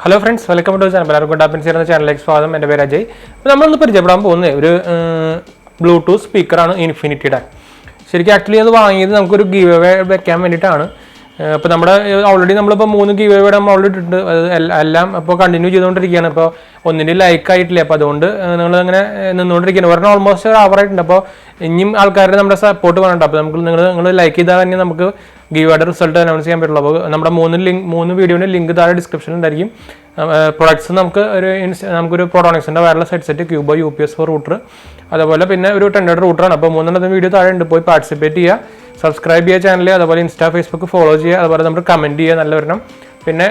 Hello friends, welcome to the channel. Goodhappenshereajay channel. സ്വാഗതം. എൻ്റെ പേര് അജയ്. അപ്പോൾ നമ്മളൊന്ന് പരിചയപ്പെടാൻ പോകുന്നത് ഒരു ബ്ലൂടൂത്ത് സ്പീക്കറാണ് ഇൻഫിനിറ്റിയുടെ. ശരിക്കും ആക്ച്വലി അത് വാങ്ങിയത് നമുക്കൊരു ഗീവ് അവേ വെക്കാൻ വേണ്ടിയിട്ടാണ്. അപ്പോൾ നമ്മുടെ ഓൾറെഡി നമ്മളിപ്പോൾ 3 ഗീവ് അവേ ഓൾറെഡി ഇട്ടിട്ടുണ്ട്. എല്ലാം അപ്പോൾ കണ്ടിന്യൂ ചെയ്തുകൊണ്ടിരിക്കുകയാണ്. അപ്പോൾ ഒന്നിൻ്റെ ലൈക്ക് ആയിട്ടില്ല. അപ്പോൾ അതുകൊണ്ട് നിങ്ങളങ്ങനെ നിന്നുകൊണ്ടിരിക്കുകയാണ്. ഒരെണ്ണം ഓൾമോസ്റ്റ് ഒരു അവറായിട്ടുണ്ട്. അപ്പോൾ ഇനിയും ആൾക്കാരുടെ നമ്മുടെ സപ്പോർട്ട് വേണം. അപ്പോൾ നിങ്ങൾ ലൈക്ക് ചെയ്താൽ തന്നെ നമുക്ക് ഗീവയുടെ റിസൾട്ട് അനൗൺസ് ചെയ്യാൻ പറ്റുള്ളൂ. അപ്പോൾ നമ്മുടെ 3 വീഡിയോൻ്റെ ലിങ്ക് താഴെ ഡിസ്ക്രിപ്ഷനിൽ ഉണ്ടായിരിക്കും. പ്രൊഡക്ട്സ് നമുക്കൊരു പ്രോട്ടോണിക്സിൻ്റെ വയർലെസ് ഹെഡ്സെറ്റ്, ക്യൂബോ UPS 4 റൂട്ടർ, അതുപോലെ പിന്നെ ഒരു 10 റൂട്ടറാണ്. അപ്പോൾ 3 വീഡിയോ താഴെ ഉണ്ട്, പോയി പാർട്ടിസിപ്പേറ്റ് ചെയ്യുക, സബ്സ്ക്രൈബ് ചെയ്യുക ചാനൽ, അതുപോലെ ഇൻസ്റ്റാ ഫേസ്ബുക്ക് ഫോളോ ചെയ്യുക, അതുപോലെ നമ്മൾ കമൻറ്റ് ചെയ്യുക നല്ല വരണം. പിന്നെ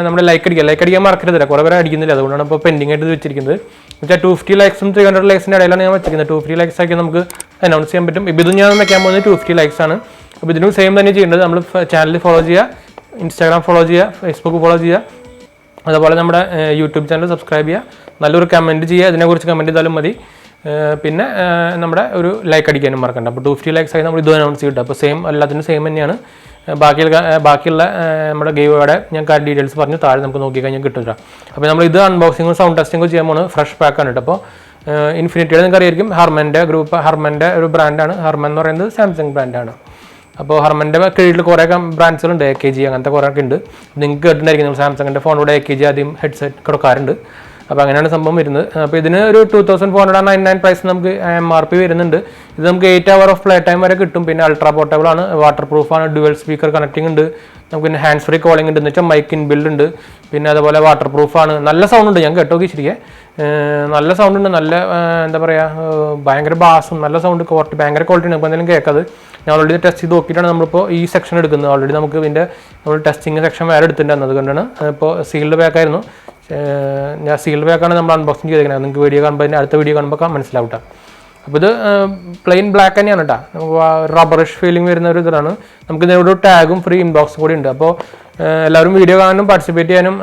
നമ്മുടെ ലൈക്ക് അടിക്കാൻ മറക്കരുതില്ല, കുറേ പേര് അടിക്കുന്നില്ല, അതുകൊണ്ടാണ് ഇപ്പോൾ പെൻഡിങ് ആയിട്ട് വെച്ചിരിക്കുന്നത്. എന്നുവെച്ചാൽ 250 ലൈക്സും 300 ലൈക്സിൻ്റെ ഇടയിലാണ് ഞാൻ വെച്ചിരിക്കുന്നത്. 250 ലൈക്സ് ആക്കി നമുക്ക് അനൗൺസ് ചെയ്യാൻ പറ്റും. ഇപ്പോൾ ഇതും ഞാൻ വെക്കാൻ പോകുന്നത് 250 ലൈക്സ് ആണ്. അപ്പോൾ ഇതിനും സെയിം തന്നെ ചെയ്യേണ്ടത്, നമ്മൾ ചാനൽ ഫോളോ ചെയ്യുക, ഇൻസ്റ്റാഗ്രാം ഫോളോ ചെയ്യുക, ഫേസ്ബുക്ക് ഫോളോ ചെയ്യുക, അതുപോലെ നമ്മുടെ യൂട്യൂബ് ചാനൽ സബ്സ്ക്രൈബ് ചെയ്യുക, നല്ലൊരു കമൻറ്റ് ചെയ്യുക, ഇതിനെക്കുറിച്ച് കമൻറ്റ് ചെയ്താലും മതി. പിന്നെ നമ്മുടെ ഒരു ലൈക്ക് അടിക്കാനും മറക്കണ്ട. അപ്പോൾ 250 ലൈക്സ് ആയി നമ്മൾ ഇത് അനൗൺസ് ചെയ്തിട്ട്, അപ്പോൾ എല്ലാത്തിനും സെയിം തന്നെയാണ്. ബാക്കിയുള്ള നമ്മുടെ ഗീവയുടെ ഞാൻ ഡീറ്റെയിൽസ് പറഞ്ഞു, താഴെ നമുക്ക് നോക്കിക്കഴിഞ്ഞാൽ കിട്ടില്ല. അപ്പോൾ നമ്മൾ ഇത് അൺബോക്സിങ്ങും സൗണ്ട് ടെസ്റ്റിങ്ങും ചെയ്യാൻ പോകുന്നത് ഫ്രഷ് പാക്കാണ് കേട്ടോ. അപ്പോൾ ഇൻഫിനിറ്റിയുടെ നിങ്ങൾക്ക് അറിയായിരിക്കും, ഹർമൻ്റെ ഒരു ബ്രാൻഡാണ്. ഹർമൻ എന്ന് പറയുന്നത് സാംസങ് ബ്രാൻഡാണ്. അപ്പോൾ ഹർമൻ്റെ കീഴിൽ കുറേ ബ്രാൻഡ്സുകളുണ്ട്, AKG അങ്ങനത്തെ കുറേ ഒക്കെ ഉണ്ട്. നിങ്ങൾക്ക് കേട്ടിട്ടുണ്ടായിരിക്കും, നമ്മൾ സാംസങ്ങിൻ്റെ ഫോണിലൂടെ AKG ആദ്യം ഹെഡ്സെറ്റ് കൊടുക്കാറുണ്ട്. അപ്പോൾ അങ്ങനെയാണ് സംഭവം വരുന്നത്. അപ്പോൾ ഇതിന് ഒരു 2499 പ്രൈസ് നമുക്ക് MRP വരുന്നുണ്ട്. ഇത് നമുക്ക് 8 hours ഓഫ് പ്ലേ ടൈം വരെ കിട്ടും. പിന്നെ അൾട്രാ പോർട്ടബിൾ ആണ്, വാട്ടർ പ്രൂഫാണ്, ഡ്യുവൽ സ്പീക്കർ കണക്റ്റിംഗ് ഉണ്ട്, നമുക്ക് പിന്നെ ഹാൻഡ്സ് ഫ്രീ കോളിംഗ് ഉണ്ട്, എന്ന് വെച്ചാൽ മൈക്ക് ഇൻബിൽഡ് ഉണ്ട്. പിന്നെ അതുപോലെ വാട്ടർ പ്രൂഫാണ്, നല്ല സൗണ്ട് ഉണ്ട്, ഞാൻ കേട്ടോ ശരിക്കും നല്ല സൗണ്ട് ഉണ്ട്, നല്ല എന്താ പറയുക, ഭയങ്കര ബാസും നല്ല സൗണ്ട് ക്വാളിറ്റി, ഭയങ്കര ക്വാളിറ്റി ഉണ്ട്. ഇപ്പോൾ എന്തെങ്കിലും കേൾക്കാത് ഞാൻ ഓൾറെഡി ടെസ്റ്റ് ചെയ്ത് നോക്കിയിട്ടാണ് നമ്മളിപ്പോൾ ഈ സെക്ഷൻ എടുക്കുന്നത്. ഓൾറെഡി നമുക്ക് ഇതിൻ്റെ നമ്മൾ ടെസ്റ്റിംഗ് സെക്ഷൻ വേറെ എടുത്തിട്ടുണ്ട്, അതുകൊണ്ടാണ്. ഇപ്പോൾ സീൽഡ് പാക്കായിരുന്നു, ഞാൻ സീൽഡ് പാക്കാണ് നമ്മൾ അൺബോക്സിങ് ചെയ്തേക്കുന്നത്. നിങ്ങൾക്ക് വീഡിയോ കാണുമ്പോൾ അതിൻ്റെ അടുത്ത വീഡിയോ കാണുമ്പോൾ മനസ്സിലാവും കേട്ടോ. അപ്പോൾ ഇത് പ്ലെയിൻ ബ്ലാക്ക് തന്നെയാണ് കേട്ടോ, നമുക്ക് റബ്ബറിഷ് ഫീലിംഗ് വരുന്ന ഒരു ഇതാണ്. നമുക്ക് ഇതിനൊരു ടാഗും ഫ്രീ ഇൻബോക്സും കൂടി ഉണ്ട്. അപ്പോൾ എല്ലാവരും വീഡിയോ കാണാനും പാർട്ടിസിപ്പേറ്റ് ചെയ്യാനും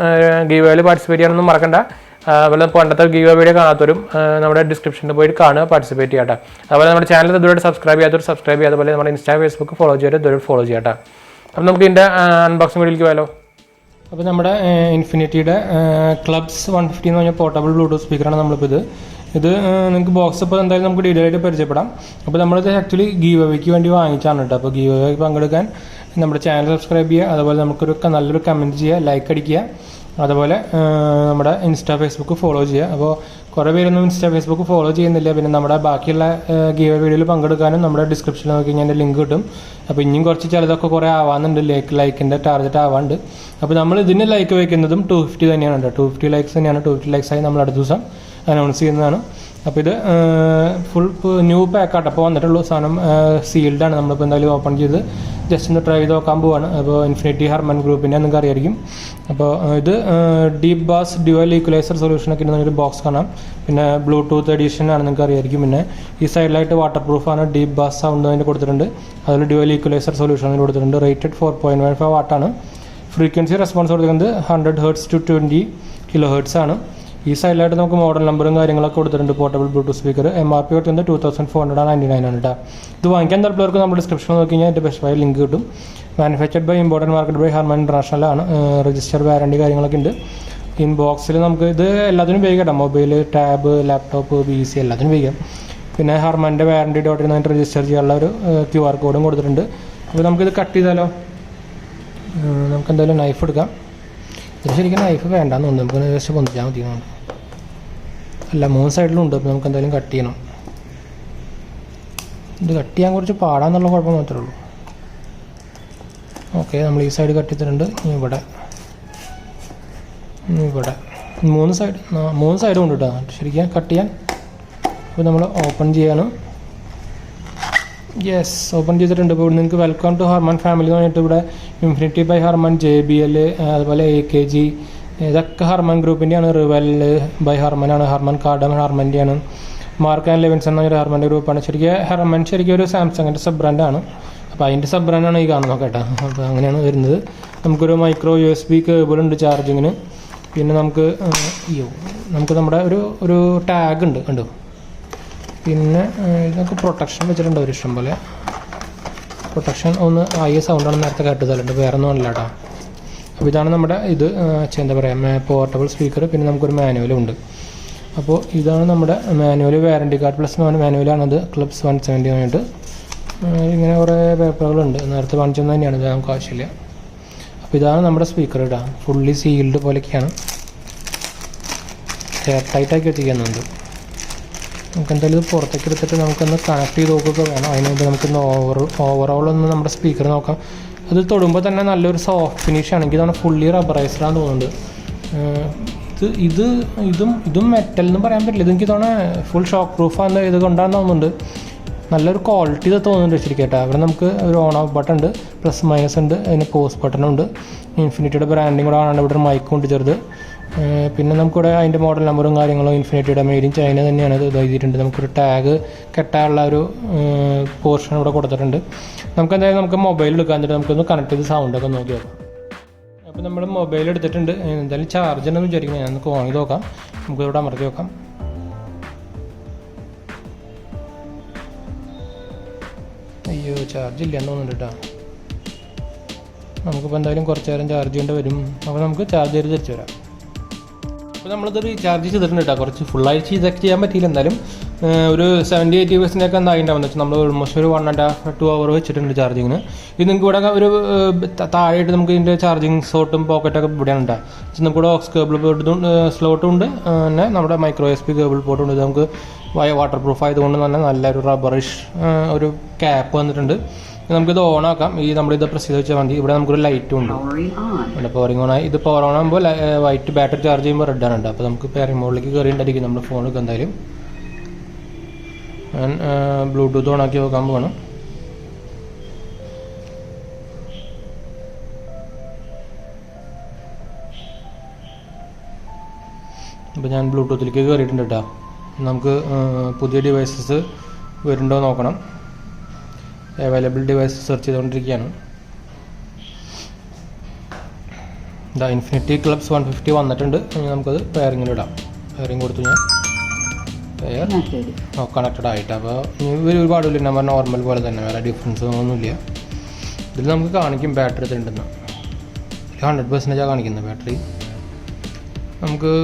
ഗീവേയിൽ പാർട്ടിസിപ്പേറ്റ് ചെയ്യാനൊന്നും മറക്കണ്ട. അതുപോലെ പണ്ടത്തെ ഗീവ് വീഡിയോ കാണാത്തവരും നമ്മുടെ ഡിസ്ക്രിപ്ഷനിൽ പോയിട്ട് കാണുക, പാർട്ടിസിപ്പേറ്റ് ചെയ്യട്ടെ. അതുപോലെ നമ്മുടെ ചാനൽ ഇതുവരെ സബ്സ്ക്രൈബ് ചെയ്യാത്തവർ സബ്സ്ക്രൈബ് ചെയ്യുക, അതുപോലെ നമ്മുടെ ഇൻസ്റ്റാ ഫേസ്ബുക്ക് ഫോളോ ചെയ്തിട്ട് ഇതുവരെ ഫോളോ ചെയ്യട്ടെ. അപ്പോൾ നമുക്ക് ഇതിൻ്റെ അൺബോക്സിംഗ് വീഡിയോയിലേക്ക് പോയാലോ. അപ്പോൾ നമ്മുടെ ഇൻഫിനിറ്റിയുടെ ക്ലബ്സ് 150 എന്ന് പറഞ്ഞ പോർട്ടബിൾ ബ്ലൂടൂത്ത് സ്പീക്കറാണ് നമ്മളിപ്പോൾ ഇത് നിങ്ങൾക്ക് ബോക്സ് ഇപ്പോൾ എന്തായാലും നമുക്ക് ഡീറ്റെയിൽ ആയിട്ട് പരിചയപ്പെടാം. അപ്പോൾ നമ്മളിത് ആക്ച്വലി ഗീവ് അവേക്ക് വേണ്ടി വാങ്ങിച്ചാണ് കേട്ടോ. അപ്പോൾ ഗീവ് അവേക്ക് പങ്കെടുക്കാൻ നമ്മുടെ ചാനൽ സബ്സ്ക്രൈബ് ചെയ്യുക, അതുപോലെ നമുക്കൊരു നല്ലൊരു കമൻറ്റ് ചെയ്യുക, ലൈക്ക് അടിക്കുക, അതുപോലെ നമ്മുടെ ഇൻസ്റ്റാ ഫേസ്ബുക്ക് ഫോളോ ചെയ്യുക. അപ്പോൾ കുറേ പേരൊന്നും ഇൻസ്റ്റാ ഫേസ്ബുക്ക് ഫോളോ ചെയ്യുന്നില്ല. പിന്നെ നമ്മുടെ ബാക്കിയുള്ള ഗീവ് വീഡിയോയിൽ പങ്കെടുക്കാനും നമ്മുടെ ഡിസ്ക്രിപ്ഷനിൽ നോക്കി കഴിഞ്ഞാൽ ലിങ്ക് കിട്ടും. അപ്പോൾ ഇനിയും കുറച്ച് ചിലതൊക്കെ കുറേ ആവാനുണ്ട്, ലൈക്കിൻ്റെ ടാർഗറ്റ് ആവാണ്ട്. അപ്പോൾ നമ്മൾ ഇതിന് ലൈക്ക് വയ്ക്കുന്നതും 250 തന്നെയാണ് കേട്ടോ. 250 ലൈക്സ് തന്നെയാണ്. 250 ലൈക്സായി നമ്മൾ അടുത്ത ദിവസം അനൗൺസ് ചെയ്യുന്നതാണ്. അപ്പോൾ ഇത് ഫുൾ ന്യൂ പാക്കാട്ടോ. അപ്പോൾ വന്നിട്ടുള്ളൂ സാധനം, സീൽഡാണ്. നമ്മളിപ്പോൾ എന്തായാലും ഓപ്പൺ ചെയ്ത് ജസ്റ്റ് ഒന്ന് ട്രൈ ചെയ്ത് നോക്കാൻ പോവാണ്. അപ്പോൾ ഇൻഫിനിറ്റി ഹർമൻ ഗ്രൂപ്പിൻ്റെ നിങ്ങൾക്ക് അറിയായിരിക്കും. അപ്പോൾ ഇത് ഡീപ് ബാസ് ഡ്യുവൽ ഈക്വലൈസർ സൊല്യൂഷനൊക്കെ ഒരു ബോക്സ് കാണാം. പിന്നെ ബ്ലൂടൂത്ത് എഡിഷൻ ആണ്, നിങ്ങൾക്ക് അറിയായിരിക്കും. പിന്നെ ഈ സൈഡിലായിട്ട് വാട്ടർ പ്രൂഫാണ്, ഡീപ് ബാസ് സൗണ്ട് അതിന് കൊടുത്തിട്ടുണ്ട്. അതിൽ ഡ്യുവൽ ഈക്വലൈസർ സൊല്യൂഷൻ അതിന് കൊടുത്തിട്ടുണ്ട്. റേറ്റഡ് 4.15 വാട്ടാണ്. ഫ്രീക്വൻസി റെസ്പോൺസ് കൊടുക്കുന്നത് 100 Hz to 20 kHz ആണ്. ഈ സൈഡിലായിട്ട് നമുക്ക് മോഡൽ നമ്പറും കാര്യങ്ങളൊക്കെ കൊടുത്തിട്ടുണ്ട്. പോർട്ടബിൾ ബ്ലൂടൂത്ത് സ്പീക്കർ MRP കൊടുക്കുന്നത് 2499 ആണ് കേട്ടോ. ഇത് വാങ്ങിക്കാൻ താല്പര്യർക്ക് നമ്മുടെ ഡിസ്ക്രിപ്ഷൻ നോക്കി കഴിഞ്ഞാൽ എൻ്റെ ബെസ്റ്റ് ബൈ ലിങ്ക് കിട്ടും. Manufactured by important market by Harman international ആണ്. രജിസ്റ്റർ വാറണ്ടി കാര്യങ്ങളൊക്കെ ഉണ്ട്. ഇൻ ബോക്സിൽ നമുക്ക് ഇത് എല്ലാത്തിനും ഉപയോഗിക്കാം. മൊബൈൽ, ടാബ്, ലാപ്ടോപ്പ്, PC എല്ലാത്തിനും ഉപയോഗിക്കാം. പിന്നെ ഹർമൻ്റെ വാറണ്ടി ഡോട്ടിൽ നിന്ന് രജിസ്റ്റർ ചെയ്യാനുള്ള ഒരു QR കോഡും കൊടുത്തിട്ടുണ്ട്. അപ്പോൾ നമുക്കിത് കട്ട് ചെയ്താലോ. നമുക്ക് എന്തായാലും നൈഫ് എടുക്കാം. ഇത് ശരിക്കും നൈഫ് വേണ്ടാന്ന് തോന്നുന്നു, നമുക്ക് ജസ്റ്റ് പൊന്തിച്ചാൽ മതി. അല്ല 3 സൈഡിലും ഉണ്ട്. അപ്പോൾ നമുക്ക് എന്തായാലും കട്ട് ചെയ്യണം. ഇത് കട്ട് ചെയ്യാൻ കുറച്ച് പാടാന്നുള്ള കുഴപ്പം മാത്രമേ ഉള്ളൂ. ഓക്കെ, നമ്മൾ ഈ സൈഡ് കട്ട് ചെയ്തിട്ടുണ്ട്. ഇവിടെ 3 സൈഡും ഉണ്ട് കേട്ടോ ശരിക്കും കട്ട് ചെയ്യാൻ. അപ്പോൾ നമ്മൾ ഓപ്പൺ ചെയ്യാണ്. യെസ്, ഓപ്പൺ ചെയ്തിട്ടുണ്ട്. ഇപ്പോൾ ഇവിടെ നിങ്ങൾക്ക് വെൽക്കം ടു ഹർമൻ ഫാമിലി എന്ന് പറഞ്ഞിട്ട് ഇവിടെ ഇൻഫിനിറ്റി ബൈ ഹർമൻ, JBL, അതുപോലെ AKG, ഇതൊക്കെ ഹർമൻ ഗ്രൂപ്പിൻ്റെയാണ്. റിവൽ ബൈ ഹർമനാണ്. ഹർമൻ കാർഡം ഹർമൻ്റെയാണ്. മാർക്ക് ആൻഡ് ലെവിൻസൺ എന്നൊരു ഹർമൻ്റെ ഗ്രൂപ്പാണ്. ഹർമൻ ശരിക്കും ഒരു സാംസങ്ങിൻ്റെ സബ് ബ്രാൻഡാണ്. അപ്പോൾ അതിൻ്റെ സബ് ബ്രാൻഡാണ് ഈ കാണുന്നത് കേട്ടോ. അപ്പോൾ അങ്ങനെയാണ് വരുന്നത്. നമുക്കൊരു മൈക്രോ USB കേബിൾ ഉണ്ട് ചാർജിങ്ങിന്. പിന്നെ നമുക്ക് നമ്മുടെ ഒരു ടാഗ് ഉണ്ട് കണ്ടോ. പിന്നെ ഇതൊക്കെ പ്രൊട്ടക്ഷൻ വെച്ചിട്ടുണ്ട് ഒരു ഇഷ്ടം പോലെ. പ്രൊട്ടക്ഷൻ ഒന്ന് ആയ സൗണ്ടാണ് നേരത്തെ കേട്ടതല്ലുണ്ട്, വേറെ ഒന്നും അല്ല കേട്ടോ. അപ്പോൾ ഇതാണ് നമ്മുടെ ഇത് എന്താ പറയുക പോർട്ടബിൾ സ്പീക്കർ. പിന്നെ നമുക്കൊരു മാനുവലും ഉണ്ട്. അപ്പോൾ ഇതാണ് നമ്മുടെ മാനുവൽ, വാറണ്ടി കാർഡ് പ്ലസ് മാനുവലാണത്. ക്ലബ്സ് 170 ആയിട്ട് ഇങ്ങനെ കുറേ പേപ്പറുകളുണ്ട്, നേരത്തെ കാണിച്ചത് തന്നെയാണ്, ഇത് നമുക്ക് ആവശ്യമില്ല. അപ്പോൾ ഇതാണ് നമ്മുടെ സ്പീക്കർ ഇടാം, ഫുള്ളി സീൽഡ് പോലെയൊക്കെയാണ്, എയർ ടൈറ്റാക്കി വെച്ചിരിക്കുന്നുണ്ട്. നമുക്ക് എന്തായാലും ഇത് പുറത്തേക്ക് എടുത്തിട്ട് നമുക്കൊന്ന് കണക്ട് ചെയ്ത് നോക്കുകയൊക്കെ വേണം. അതിനുവേണ്ടി നമുക്കൊന്ന് ഓവറോൾ ഒന്ന് നമ്മുടെ സ്പീക്കർ നോക്കാം. അത് തൊടുമ്പോൾ തന്നെ നല്ലൊരു സോഫ്റ്റ് ഫിനിഷ് ആണെങ്കിൽ ഇതാണ് ഫുള്ളി റബ്ബറൈസ്ഡാന്ന് തോന്നുന്നുണ്ട്. ഇതും മെറ്റൽ എന്ന് പറയാൻ പറ്റില്ല, ഇതെനിക്ക് തോന്നുന്നത് ഫുൾ ഷോക്ക് പ്രൂഫാന്ന് ഇത് കൊണ്ടാന്ന് തോന്നുന്നുണ്ട്. നല്ലൊരു ക്വാളിറ്റി ഇത് തോന്നുന്നുണ്ട് ശരിക്കും കേട്ടോ. അവിടെ നമുക്ക് ഒരു ഓൺ ഓഫ് ബട്ടൺ ഉണ്ട്, പ്ലസ് മൈനസ് ഉണ്ട്, അതിന് പോസ് ബട്ടണുണ്ട്, ഇൻഫിനിറ്റിയുടെ ബ്രാൻഡിങ് കൂടെ ആണ്, ഇവിടെ ഒരു മൈക്കും ഉണ്ട് ചെറുത്. പിന്നെ നമുക്കിവിടെ അതിൻ്റെ മോഡൽ നമ്പറും കാര്യങ്ങളും ഇൻഫിനിറ്റിയുടെ മെയ്ഡ് ഇൻ ചൈന തന്നെയാണ് ഇത് എഴുതിയിട്ടുണ്ട്. നമുക്കൊരു ടാഗ് കെട്ടാനുള്ള ഒരു പോർഷൻ ഇവിടെ കൊടുത്തിട്ടുണ്ട്. നമുക്ക് എന്തായാലും നമുക്ക് മൊബൈൽ എടുക്കാൻ എന്നിട്ട് നമുക്കൊന്ന് കണക്ട് ചെയ്ത് സൗണ്ടൊക്കെ നോക്കി നോക്കാം. അപ്പോൾ നമ്മൾ മൊബൈൽ എടുത്തിട്ടുണ്ട്, എന്തായാലും ചാർജ് ഉണ്ടെന്ന് വിചാരിക്കുന്നത്, ഞാൻ നമുക്ക് ഓൺ ചെയ്ത് നോക്കാം. നമുക്കിവിടെ അമർത്തി നോക്കാം. അയ്യോ ചാർജ് ഇല്ല എന്ന് തോന്നുന്നുണ്ട് കേട്ടോ. നമുക്കിപ്പോൾ എന്തായാലും കുറച്ച് നേരം ചാർജ് ചെയ്യേണ്ടി വരും. അപ്പോൾ നമുക്ക് ചാർജ് ചെയ്ത് തിരിച്ചു വരാം. അപ്പോൾ നമ്മളിത് റീചാർജ് ചെയ്തിട്ടുണ്ട് കേട്ടോ. കുറച്ച് ഫുള്ളായി ചെയ്തൊക്കെ ചെയ്യാൻ പറ്റിയില്ല, എന്തായാലും ഒരു 70-80% എന്തായിട്ടുണ്ടാവുമെന്ന് വെച്ചാൽ നമ്മൾ ഓൾമോസ്റ്റ് ഒരു 1.5-2 hour വെച്ചിട്ടുണ്ട് ചാർജിങ്ങിന്. ഇത് നിങ്ങൾക്ക് ഇവിടെ ഒരു താഴെയായിട്ട് നമുക്ക് ഇതിൻ്റെ ചാർജിങ് സ്ലോട്ടും പോക്കറ്റൊക്കെ ഇവിടെയാണ് ഉണ്ടാകും. നമുക്കിവിടെ ഓക്സ് കേബിൾ പോർട്ടും സ്ലോട്ടും ഉണ്ട്, പിന്നെ നമ്മുടെ മൈക്രോ USB കേബിൾ പോർട്ടും ഉണ്ട്. ഇത് നമുക്ക് വാട്ടർ പ്രൂഫ് ആയതുകൊണ്ട് തന്നെ നല്ലൊരു റബ്ബറിഷ് ഒരു ക്യാപ്പ് വന്നിട്ടുണ്ട്. നമുക്കിത് ഓൺ ആക്കാം. നമ്മളിത് പ്രസ് ചെയ്ത് വെച്ചാൽ മതി. ഇവിടെ നമുക്കൊരു ലൈറ്റും ഉണ്ട്, പവറിങ് ഓൺ ആയി. ഇത് പവർ ഓൺ ആകുമ്പോൾ വൈറ്റ് ബാറ്ററി ചാർജ് ചെയ്യുമ്പോൾ റെഡാണ് ഉണ്ട്. അപ്പോൾ നമുക്ക് പേരിങ് മോഡിലേക്ക് കയറിയിട്ടുണ്ടായിരിക്കും നമ്മുടെ ഫോണൊക്കെ. എന്തായാലും ഞാൻ ബ്ലൂടൂത്ത് ഓൺ ആക്കി നോക്കാൻ പോകണം. അപ്പോൾ ഞാൻ ബ്ലൂടൂത്തിലേക്ക് കയറിയിട്ടുണ്ട് കേട്ടോ. നമുക്ക് പുതിയ ഡിവൈസസ് വരുന്നുണ്ടോ നോക്കണം. അവൈലബിൾ ഡിവൈസ് സെർച്ച് ചെയ്തുകൊണ്ടിരിക്കുകയാണ്. ഇൻഫിനിറ്റി ക്ലബ്സ് 150 വന്നിട്ടുണ്ട്. നമുക്കത് പെയറിങ്ങിലിടാം. പെയറിങ് കൊടുത്തു ഞാൻ, പെയർ കണക്റ്റഡ് ആയിട്ട്. അപ്പോൾ ഒരുപാടില്ല, നമ്മൾ നോർമൽ പോലെ തന്നെ, വേറെ ഡിഫറൻസ് ഒന്നുമില്ല. ഇതിൽ നമുക്ക് കാണിക്കും ബാറ്ററി എത്രയുണ്ടെന്ന്. 100% കാണിക്കുന്നത് ബാറ്ററി. നമുക്ക്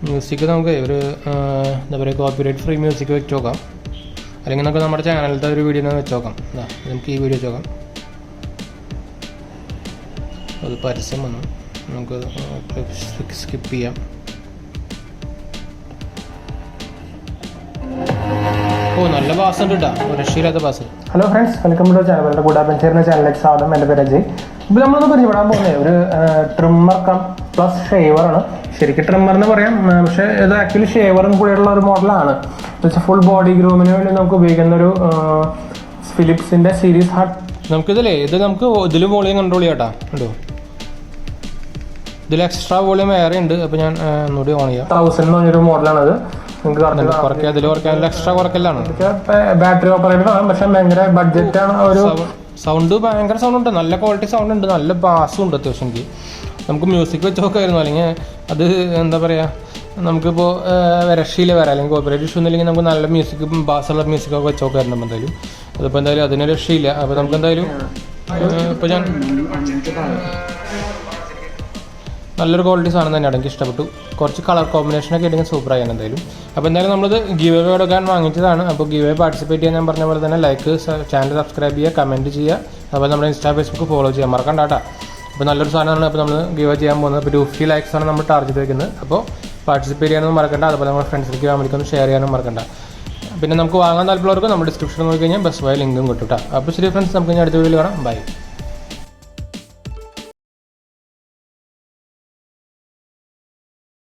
മ്യൂസിക് നമുക്ക് ഒരു എന്താ പറയുക കോപ്പിറൈറ്റ് ഫ്രീ മ്യൂസിക് വെച്ച് നോക്കാം. അല്ലെങ്കിൽ നമുക്ക് നമ്മുടെ ചാനലിലത്തെ ഒരു വീഡിയോ വെച്ച് നോക്കാം. നമുക്ക് ഈ വീഡിയോ വെച്ച് നോക്കാം. അത് പരസ്യം വന്നു, നമുക്ക് സ്കിപ്പ് ചെയ്യാം. ഓ നല്ല ബാസ് ഉണ്ട് കേട്ടോ, രക്ഷയില്ലാത്ത bass. Hello friends, welcome to channel. എൻ്റെ goodhappenshereajay ചാനലിലേക്ക് സ്വാഗതം. എൻ്റെ പേര് അജയ്. ഇപ്പോൾ നമ്മളൊന്ന് പരിചയപ്പെടാൻ പോകുന്നത് ഒരു ട്രിമ്മർ കം പ്ലസ് ഷേവറാണ്. ശരിക്കും ട്രിമ്മർ എന്ന് പറയാം, പക്ഷേ ഇത് ആക്ച്വലി ഷേവറും കൂടെയുള്ള ഒരു മോഡലാണ്. എന്നുവെച്ചാൽ ഫുൾ ബോഡി ഗ്രൂമിന് വേണ്ടി നമുക്ക് ഉപയോഗിക്കുന്ന ഒരു ഫിലിപ്സിൻ്റെ സീരീസ് ഹാർട്ട്. നമുക്കിതില്ലേ ഇത് നമുക്ക് ഇതിൽ വോളിയം കൺട്രോൾ ചെയ്യാം കേട്ടോ. ഉണ്ടോ, ഇതിൽ എക്സ്ട്രാ വോളിയം വേറെ ഉണ്ട്. അപ്പോൾ ഞാൻ ഒന്നുകൂടി ഓൺ ചെയ്യാം. 1000 എന്ന് പറഞ്ഞൊരു മോഡലാണത്. നിങ്ങൾക്ക് കുറയ്ക്കുക, ഇതിൽ കുറയ്ക്കാൻ എക്സ്ട്രാ കുറയ്ക്കലാണ്. ബാറ്ററി ഓപ്പറേറ്റഡ് ആണ്, പക്ഷേ ഭയങ്കര ബഡ്ജറ്റാണ്. ഒരു സൗണ്ട് ഭയങ്കര സൗണ്ട് ഉണ്ട്, നല്ല ക്വാളിറ്റി സൗണ്ട് ഉണ്ട്, നല്ല ബാസും ഉണ്ട് അത്യാവശ്യം. എനിക്ക് നമുക്ക് മ്യൂസിക് വെച്ച് നോക്കായിരുന്നു, അല്ലെങ്കിൽ അത് എന്താ പറയുക, നമുക്കിപ്പോൾ രക്ഷയില്ല വരാം, അല്ലെങ്കിൽ കോപ്പറേറ്റ് ഇഷ്യൂ ഒന്നുമില്ലെങ്കിൽ നമുക്ക് നല്ല മ്യൂസിക് ബാസുള്ള മ്യൂസിക്കൊക്കെ വെച്ച് നോക്കായിരുന്നു. എന്തായാലും അതിപ്പോൾ എന്തായാലും അതിന് രക്ഷയില്ല. അപ്പോൾ നമുക്ക് എന്തായാലും ഇപ്പോൾ ഞാൻ നല്ലൊരു ക്വാളിറ്റി സാധനം തന്നെയാണ്, എനിക്ക് ഇഷ്ടപ്പെട്ടു. കുറച്ച് കളർ കോമ്പിനേഷനൊക്കെ ആയിട്ട് സൂപ്പറായി എന്തായാലും. അപ്പോൾ എന്തായാലും നമ്മളിത് ഗീവ് അവേ എടുക്കാൻ വാങ്ങിച്ചതാണ്. അപ്പോൾ ഗീവ് അവേ പാർട്ടിസിപ്പേറ്റ് ചെയ്യാൻ ഞാൻ പറഞ്ഞ പോലെ തന്നെ ലൈക്ക്, ചാനൽ സബ്സ്ക്രൈബ് ചെയ്യുക, കമൻറ്റ് ചെയ്യുക, അതുപോലെ നമ്മുടെ ഇൻസ്റ്റാ ഫേസ്ബുക്ക് ഫോളോ ചെയ്യാൻ മറക്കണ്ട കേട്ടോ. അപ്പോൾ നല്ലൊരു സാധനമാണ് അപ്പോൾ നമ്മൾ ഗീവ് ചെയ്യാൻ പോകുന്നത്. അപ്പോൾ 250 likes ആണ് നമ്മൾ ടാർഗറ്റ് വയ്ക്കുന്നത്. അപ്പോൾ പാർട്ടിസിപ്പേറ്റ് ചെയ്യാനൊന്നും മറക്കണ്ട, അതുപോലെ നമ്മുടെ ഫ്രണ്ട്സിലേക്ക് ഫാമിലിക്കൊന്നും ഷെയർ ചെയ്യാനും മറക്കണ്ട. പിന്നെ നമുക്ക് വാങ്ങാൻ താല്പര്യമുള്ളവർക്ക് നമ്മുടെ ഡിസ്ക്രിപ്ഷൻ നോക്കി കഴിഞ്ഞാൽ ബെസ്റ്റ് ബൈ ലിങ്കും കിട്ടും കേട്ടോ. അപ്പോൾ ശരി ഫ്രണ്ട്സ്, നമുക്ക് ഇനി അടുത്ത വീഡിയോയിൽ കാണാം. ബൈ.